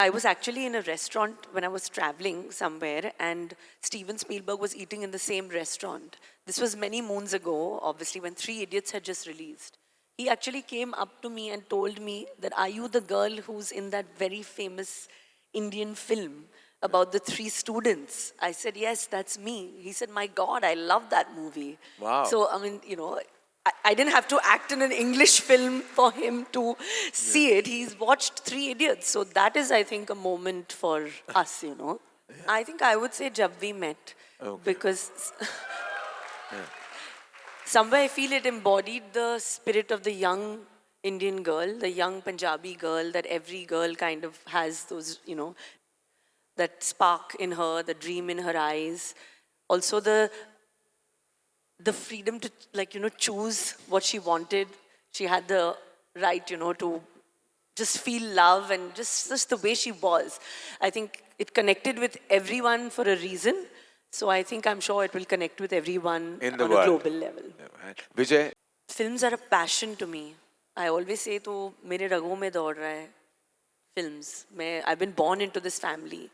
I was actually in a restaurant when I was traveling somewhere, and Steven Spielberg was eating in the same restaurant. This was many moons ago, obviously, when Three Idiots had just released. He actually came up to me and told me that, "Are you the girl who's in that very famous Indian film about the three students?" I said, "Yes, that's me." He said, "My God, I love that movie." Wow. So, I mean, I didn't have to act in an English film for him to see it. He's watched Three Idiots. So that is, I think, a moment for us. I think I would say Jab We Met. Okay. Because somewhere I feel it embodied the spirit of the young Indian girl, the young Punjabi girl, that every girl kind of has those, that spark in her, the dream in her eyes. Also the freedom to choose what she wanted. She had the right to just feel love, and just the way she was. I think it connected with everyone for a reason. So I think, I'm sure it will connect with everyone In the on world. a global level. Vijay, Films are a passion to me. I always say to मेरे रगों में दौड़ रहा है films. I've been born into this family.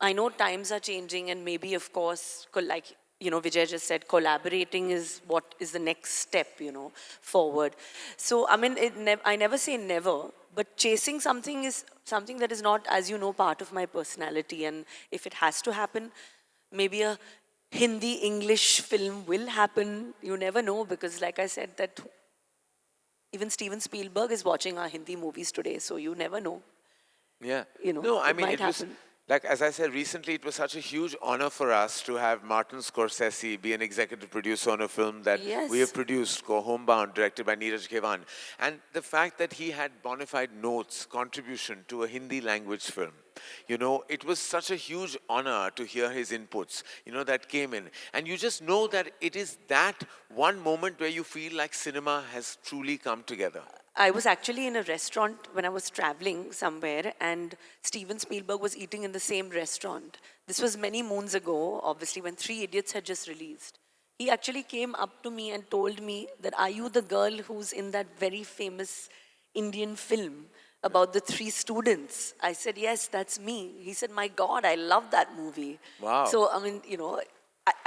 I know times are changing, and maybe, of course, like Vijay just said, collaborating is what is the next step, forward. So I mean, I never say never, but chasing something is something that is not, as you know, part of my personality. And if it has to happen, maybe a Hindi English film will happen. You never know, because like I said, that even Steven Spielberg is watching our Hindi movies today, so you never know. yeah. No, I it mean, might it was, happen. like, as I said recently, it was such a huge honor for us to have Martin Scorsese be an executive producer on a film that Yes. we have produced, called Homebound, directed by Neeraj Ghewan. And the fact that he had bona fide notes, contribution to a Hindi language film, it was such a huge honor to hear his inputs, that came in. And you just know that it is that one moment where you feel like cinema has truly come together. I was actually in a restaurant when I was traveling somewhere, and Steven Spielberg was eating in the same restaurant. This was many moons ago, obviously, when Three Idiots had just released. He actually came up to me and told me that, "Are you the girl who's in that very famous Indian film about the three students?" I said, "Yes, that's me." He said, "My God, I love that movie." Wow. So, I mean,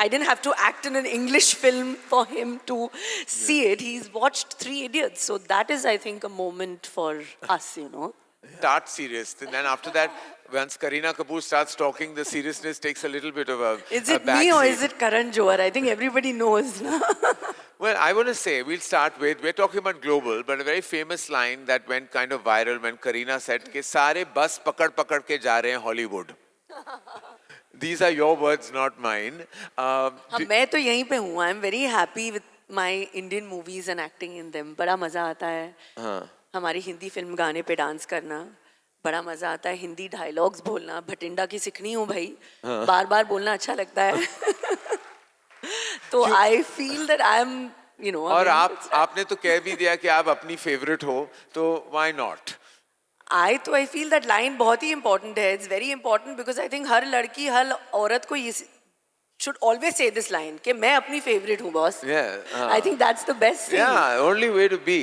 I didn't have to act in an English film for him to see it. He's watched Three Idiots. So that is, I think, a moment for us. Start serious. And then after that, once Kareena Kapoor starts talking, the seriousness takes a little bit of a Is a it me or backseat. is it Karan Johar? I think everybody knows. Well, I want to say, we'll start with, we're talking about global, but a very famous line that went kind of viral when Kareena said, "Ke sare bus pakad pakad ke ja rahe hain Hollywood." These are your words, not mine. हाँ, मैं तो यहीं पे हूँ. I'm very happy with my Indian movies and acting in them. बड़ा मजा आता है. हमारी हिंदी फिल्म गाने पे डांस करना. बड़ा मजा आता है. हिंदी डायलॉग्स बोलना. भटिंडा की सिखनी हूँ भाई. बार बार बोलना अच्छा लगता है. तो I feel that I'm. और आपने तो कह भी दिया कि आप अपनी फेवरेट हो, तो why not? I feel that line बहुत ही important है. It's very important because I think हर लड़की, हर औरत को ये should always say this line कि मैं अपनी favorite हूँ boss. Yeah. I think that's the best thing. Yeah, only way to be.